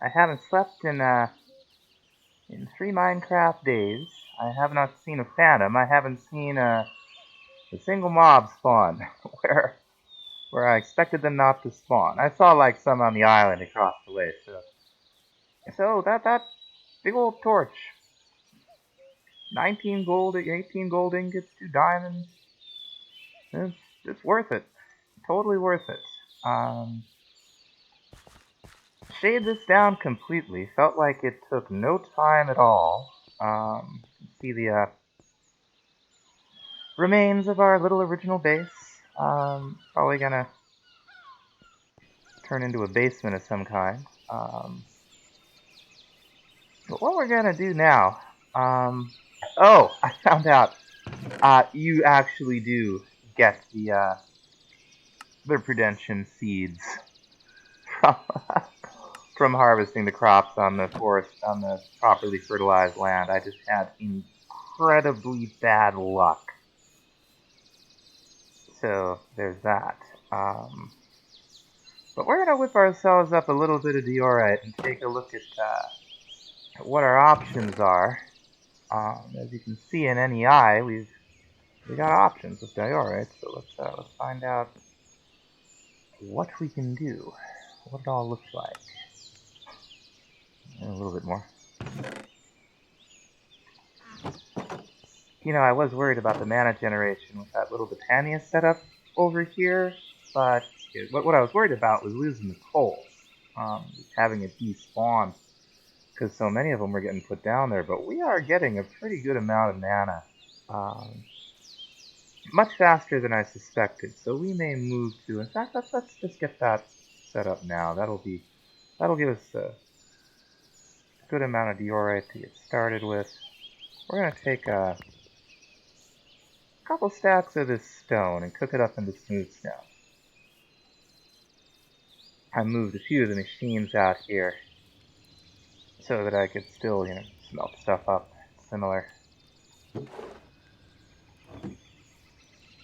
I haven't slept in 3 Minecraft days. I have not seen a phantom. I haven't seen a single mob spawn where I expected them not to spawn. I saw like some on the island across the way. So that big old torch, 19 gold, 18 gold ingots, 2 diamonds. It's it's worth it. Totally worth it. Um, Shade this down completely. Felt like it took no time at all. See the remains of our little original base. Probably gonna turn into a basement of some kind. But what we're gonna do now, oh, I found out, you actually do get the Prudentian seeds from, from harvesting the crops on the forest, on the properly fertilized land. I just had incredibly bad luck. So, there's that. But we're gonna whip ourselves up a little bit of diorite and take a look at what our options are. As you can see in NEI, we got options with diorite, so let's find out what we can do, what it all looks like. And a little bit more. You know, I was worried about the mana generation with that little Botania setup over here, but what I was worried about was losing the coal, having it despawn, because so many of them were getting put down there, but we are getting a pretty good amount of mana. Much faster than I suspected, so we may move to, in fact, let's just get that set up now. That'll give us a good amount of diorite to get started with. We're going to take a couple stacks of this stone and cook it up into smooth stone. I moved a few of the machines out here so that I could still, smelt stuff up similar.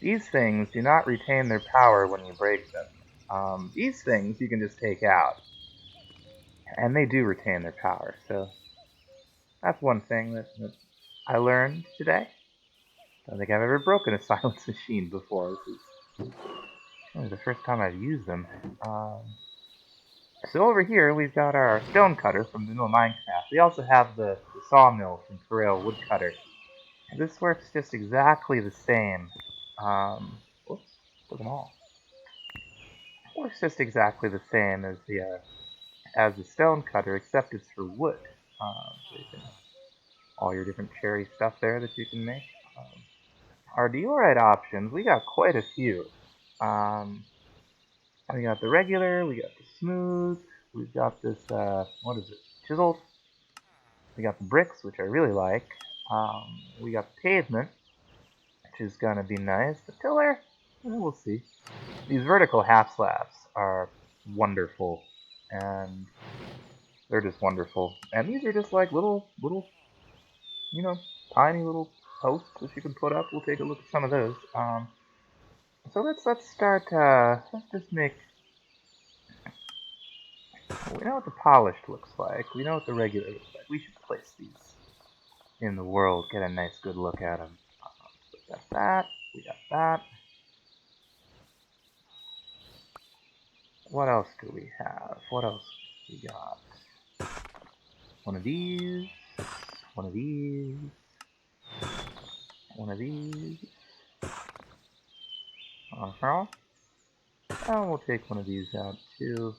These things do not retain their power when you break them. These things you can just take out, and they do retain their power, so that's one thing that I learned today. I don't think I've ever broken a silence machine before. This is the first time I've used them. So over here we've got our stone cutter from vanilla Minecraft. We also have the sawmill from Pharrell Woodcutter. This works just exactly the same. Whoops, took them all. Works just exactly the same as the stone cutter, except it's for wood. So you can all your different cherry stuff there that you can make. Our diorite options, we got quite a few. We got the regular, we got the smooth, we've got this, what is it, chiseled. We got the bricks, which I really like. We got the pavement, which is gonna be nice. The pillar, we'll see. These vertical half slabs are wonderful, and they're just wonderful. And these are just like little, tiny little posts that you can put up. We'll take a look at some of those. So let's start. Let's just make. We know what the polished looks like. We know what the regular looks like. We should place these in the world. Get a nice, good look at them. So we got that. We got that. What else do we have? What else we got? One of these. One of these. One of these. Uh-huh. And we'll take one of these out too.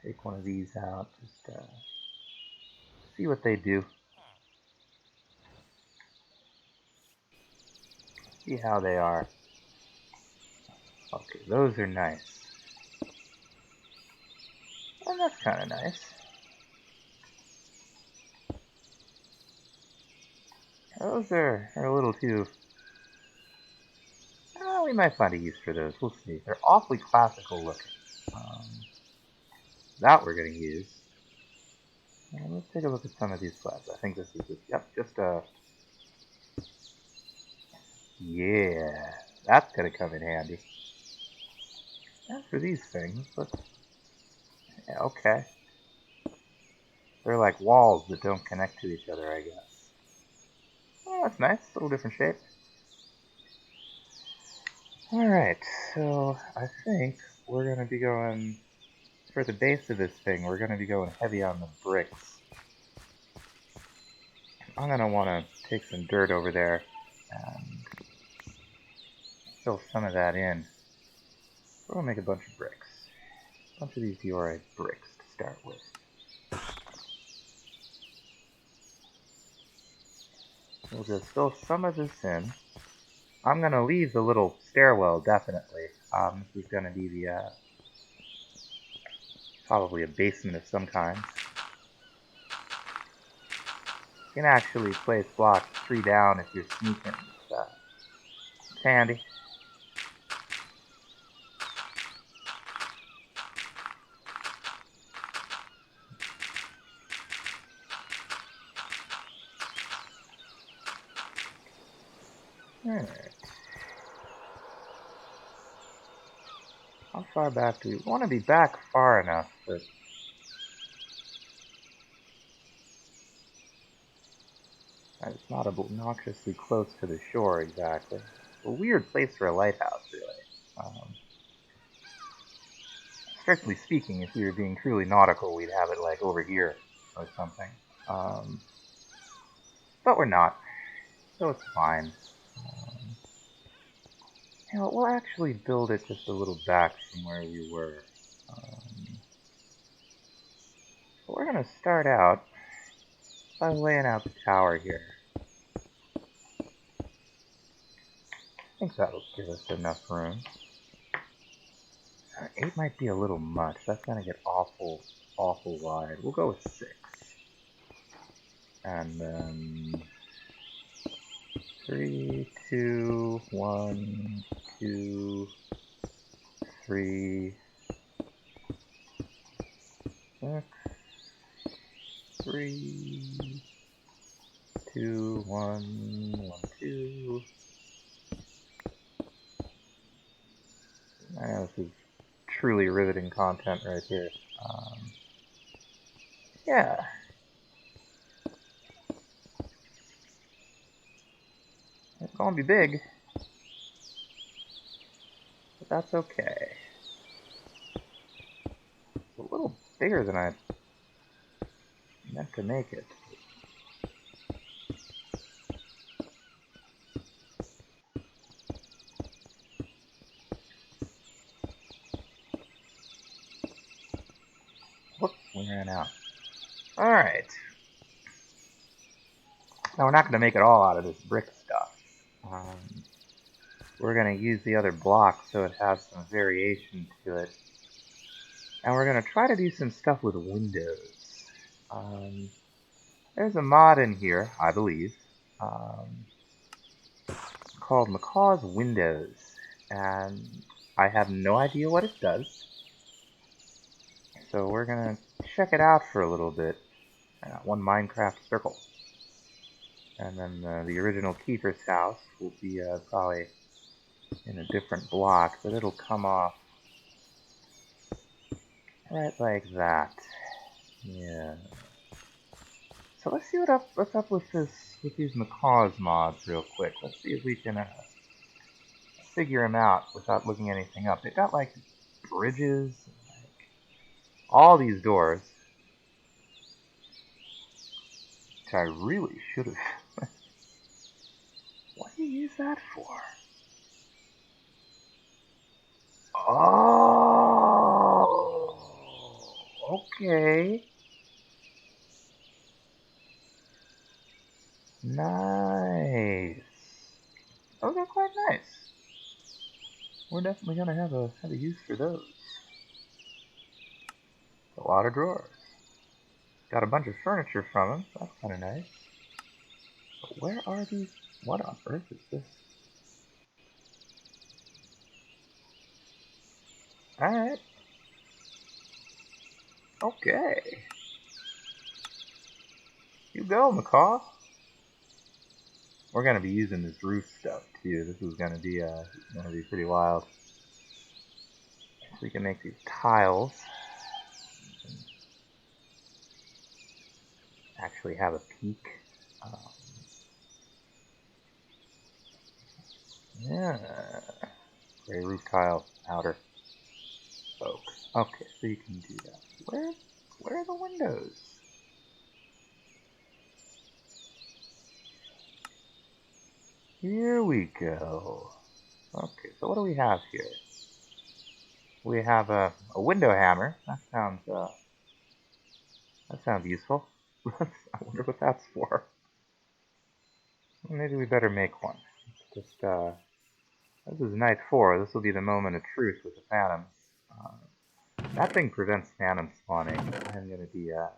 Take one of these out. Just see what they do. See how they are. Okay, those are nice. And that's kind of nice. Those are a little too... we might find a use for those. We'll see. They're awfully classical looking. That we're going to use. And let's take a look at some of these slabs. I think this is... just a... Yeah, that's going to come in handy. As for these things, let's... Yeah, okay. They're like walls that don't connect to each other, I guess. Oh, that's nice. A little different shape. Alright, so I think we're going to be going, for the base of this thing, we're going to be going heavy on the bricks. I'm going to want to take some dirt over there and fill some of that in. We'll make a bunch of bricks. A bunch of these diorite bricks to start with. We'll just fill some of this in. I'm going to leave the little stairwell, definitely. This is going to be the, probably a basement of some kind. You can actually place blocks 3 down if you're sneaking. It's handy. Alright. How far back do we want to be back far enough that it's not obnoxiously close to the shore exactly. A weird place for a lighthouse, really. Strictly speaking, if we were being truly nautical, we'd have it like over here or something. But we're not, so it's fine. You know, we'll actually build it just a little back from where we were. But we're going to start out by laying out the tower here. I think that'll give us enough room. 8 might be a little much. That's going to get awful wide. We'll go with 6. And then 3, 2, 1, 2, 3, 6, 3, 2, 1, 1, 2. I know this is truly riveting content right here. Yeah. It's gonna be big, but that's okay. It's a little bigger than I meant to make it. Whoops, we ran out. Alright. Now we're not going to make it all out of this brick stuff. We're going to use the other block so it has some variation to it. And we're going to try to do some stuff with windows. There's a mod in here, I believe, called Macaw's Windows. And I have no idea what it does. So we're going to check it out for a little bit. I got one Minecraft circle. And then the original Keeper's house will be probably in a different block, but it'll come off right like that. Yeah. So let's see what's up with these Macaw's mods real quick. Let's see if we can figure them out without looking anything up. They've got like bridges, like all these doors, which I really should have. What do you use that for? Oh, okay. Nice. Those are quite nice. We're definitely gonna have a use for those. A lot of drawers. Got a bunch of furniture from them. So that's kind of nice. But where are these? What on earth is this? Alright. Okay. You go, Macaw. We're gonna be using this roof stuff too. This is gonna be pretty wild. So we can make these tiles. actually have a peek. Yeah. Gray roof tile, outer oak. Okay, so you can do that. Where are the windows? Here we go. Okay, so what do we have here? We have a window hammer. That sounds useful. I wonder what that's for. Maybe we better make one. Just this is night 4. This will be the moment of truth with the phantoms. That thing prevents phantom spawning. I'm gonna be a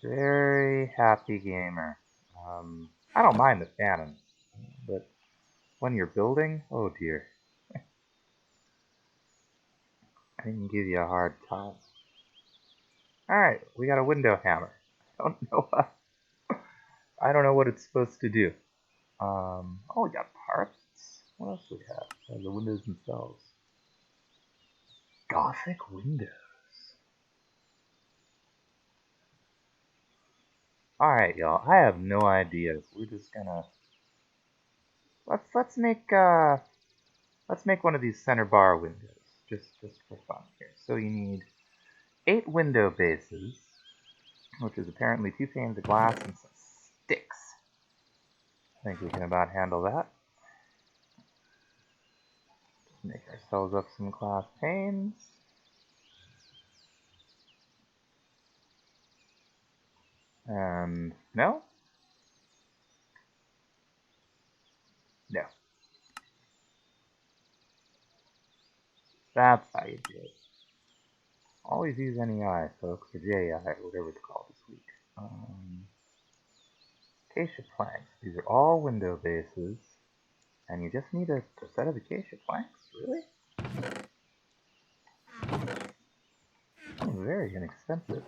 very happy gamer. I don't mind the phantoms, but when you're building, oh dear, I can give you a hard time. Alright, we got a window hammer. I don't know what it's supposed to do. Oh, we got parts. What else do we have? The windows themselves. Gothic windows. Alright, y'all. I have no idea. We're just gonna let's make one of these center bar windows. Just for fun here. So you need 8 window bases, which is apparently 2 panes of glass and some sticks. I think we can about handle that. Make ourselves up some glass panes. And no? No. That's how you do it. Always use NEI, folks, or JI, whatever it's called this week. Acacia planks. These are all window bases. And you just need a set of acacia planks? Really? Oh, very inexpensive.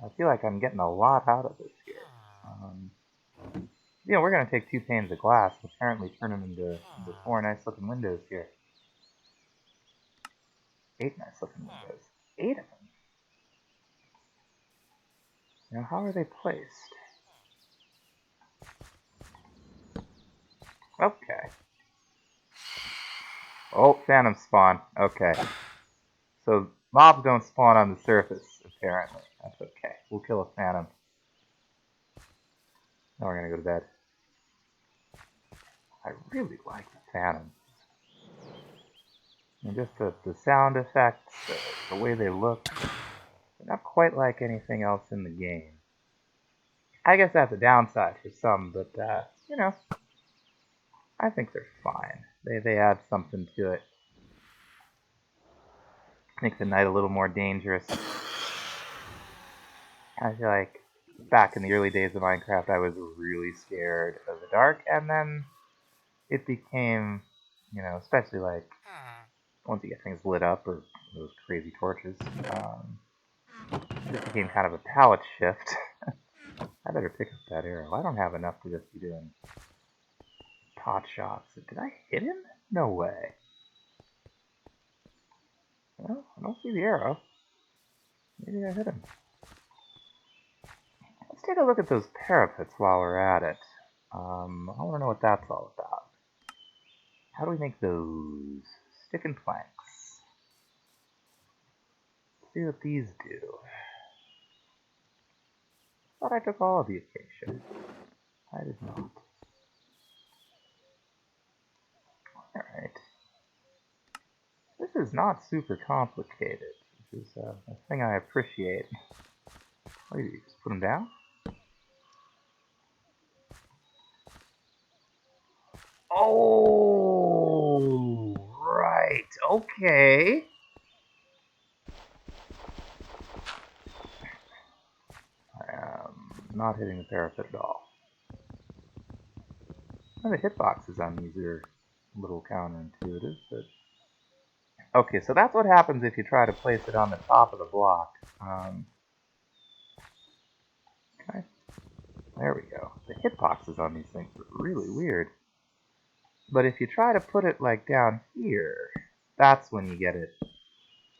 I feel like I'm getting a lot out of this here. We're going to take 2 panes of glass and apparently turn them into 4 nice looking windows here. 8 nice looking windows. 8 of them. Now, how are they placed? Okay. Oh, phantom spawn. Okay. So, mobs don't spawn on the surface, apparently. That's okay. We'll kill a phantom. Now we're gonna go to bed. I really like the phantoms. And just the sound effects, the way they look, they're not quite like anything else in the game. I guess that's a downside for some, but, I think they're fine. They add something to it. Make the night a little more dangerous. I feel like back in the early days of Minecraft, I was really scared of the dark, and then it became, especially like once you get things lit up or those crazy torches, it became kind of a palette shift. I better pick up that arrow. I don't have enough to just be doing pot shots. Did I hit him? No way. Well, I don't see the arrow. Maybe I hit him. Let's take a look at those parapets while we're at it. I want to know what that's all about. How do we make those? Stick and planks. Let's see what these do. Thought I took all of the acacia. I did not. Alright. This is not super complicated, which is a thing I appreciate. What do you do? Just put them down? Oh, right. Okay. I am not hitting the parapet at all. And the hitboxes on these are a little counterintuitive, but... Okay, so that's what happens if you try to place it on the top of the block. Okay. There we go. The hitboxes on these things are really weird. But if you try to put it like down here, that's when you get it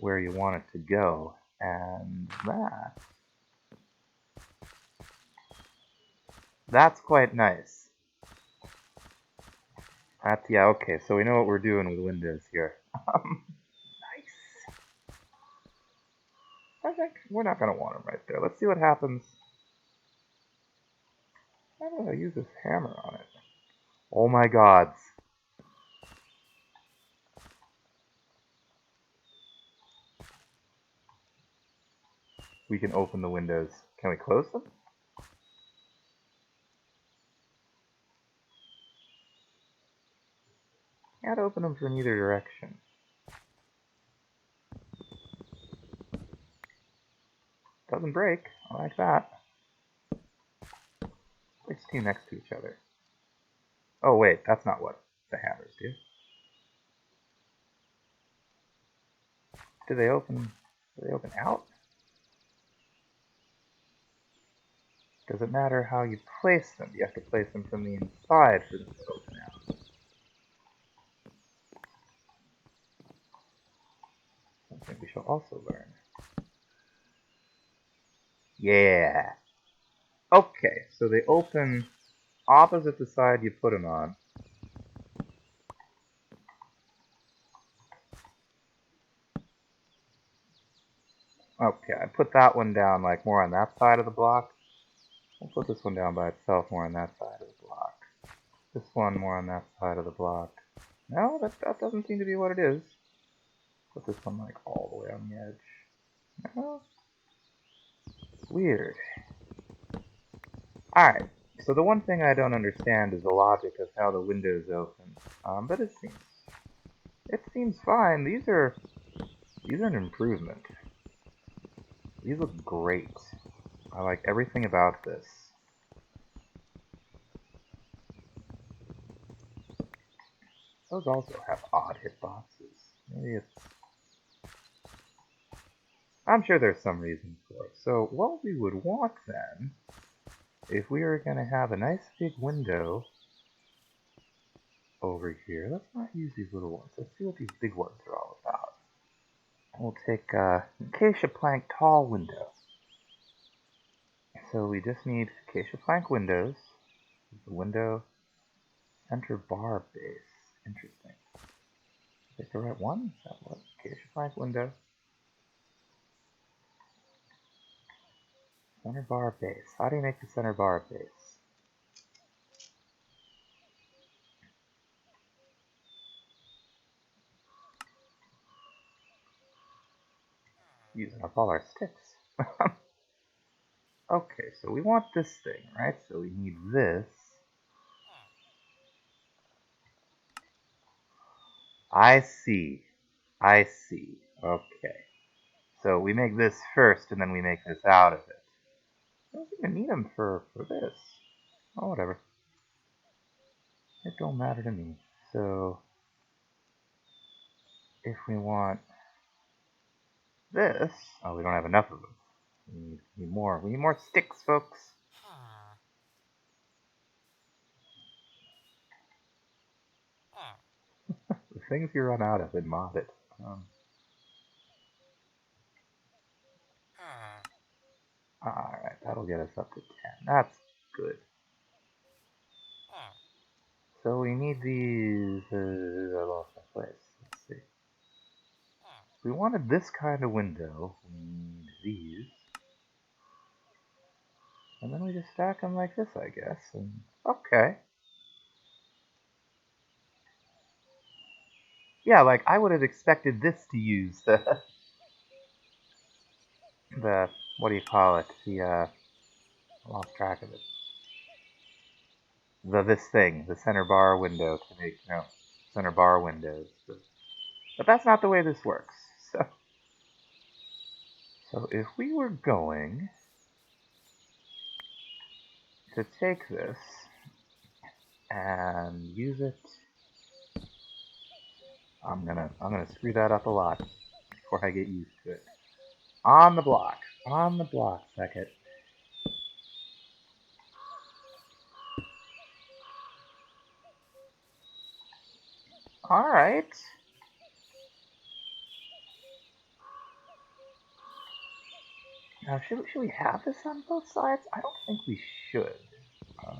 where you want it to go. And that That's quite nice. Yeah, okay, so we know what we're doing with windows here. Nice. I think we're not going to want them right there. Let's see what happens. How do I use this hammer on it? Oh my gods. We can open the windows. Can we close them? Can't open them from either direction. Doesn't break. I like that. Place two next to each other. Oh wait, that's not what the hammers do. Do they open out? Does it matter how you place them? You have to place them from the inside for them to open out. Something we shall also learn. Yeah. Okay, so they open opposite the side you put them on. Okay, I put that one down like more on that side of the block. I'll put this one down by itself more on that side of the block. This one more on that side of the block. No, that doesn't seem to be what it is. Put this one like all the way on the edge. No. Weird. Alright, so the one thing I don't understand is the logic of how the windows open. But it seems fine. These are an improvement. These look great. I like everything about this. Those also have odd hitboxes. Maybe it's... I'm sure there's some reason for it. So what we would want then, if we were going to have a nice big window over here, let's not use these little ones. Let's see what these big ones are all about. We'll take acacia plank tall window. So we just need acacia plank windows. The window center bar base. Interesting. Is that the right one? Is that what? Acacia plank window. Center bar base. How do you make the center bar base? Using up all our sticks. Okay, so we want this thing, right? So we need this. I see. I see. Okay. So we make this first, and then we make this out of it. I don't even need them for this. Oh, whatever. It don't matter to me. So, if we want this... Oh, we don't have enough of them. We need more. We need more sticks, folks. The things you run out of in Modded. Alright, that'll get us up to 10. That's good. So we need these... I lost my place. Let's see. If we wanted this kind of window, we need these. And then we just stack them like this, I guess. And okay. Yeah, like, I would have expected this to use the, what do you call it? I lost track of it. This thing, the center bar window to make, center bar windows. But that's not the way this works. So if we were going to take this and use it, I'm gonna screw that up a lot before I get used to it. On the block, second. All right. Now, should we have this on both sides? I don't think we should. I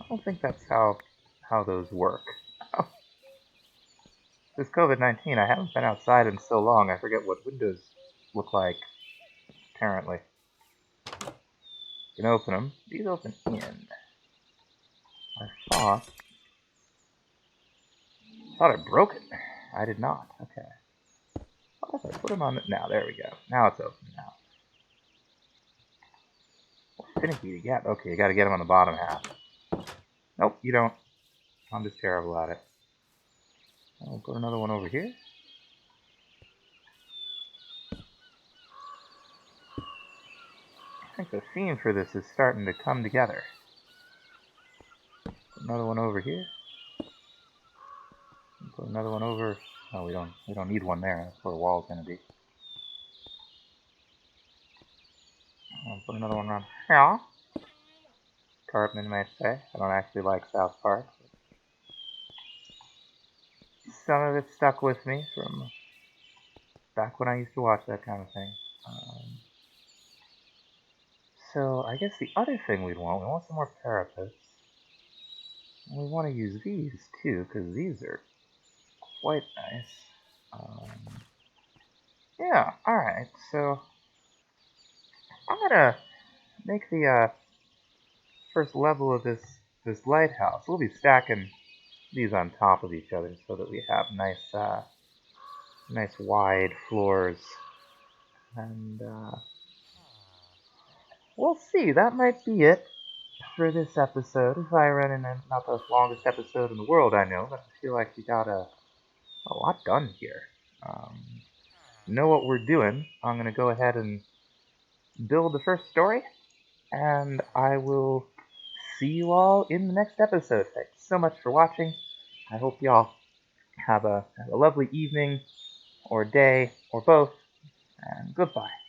don't think that's how those work. This COVID-19, I haven't been outside in so long, I forget what windows look like, apparently. You can open them. These open in. I thought I broke it. I did not. Okay. What if I put them on it? Now, there we go. Now it's open now. Finicky to get. Okay, you gotta get them on the bottom half. Nope, you don't. I'm just terrible at it. I'll put another one over here. I think the theme for this is starting to come together. Put another one over here. Put another one over. Oh, we don't need one there. That's where the wall's gonna be. I'll put another one around here. Cartman might say. I don't actually like South Park. Some of it stuck with me from back when I used to watch that kind of thing. So I guess the other thing we want some more parapets. And we want to use these too, because these are quite nice. Yeah, alright, so I'm gonna make the first level of this lighthouse. We'll be stacking these on top of each other so that we have nice wide floors. And we'll see. That might be it for this episode. If I run in, not the longest episode in the world, I know, but I feel like we got a lot done here. Know what we're doing. I'm gonna go ahead and build the first story, and I will see you all in the next episode. Thanks so much for watching. I hope y'all have a lovely evening, or day, or both, and goodbye.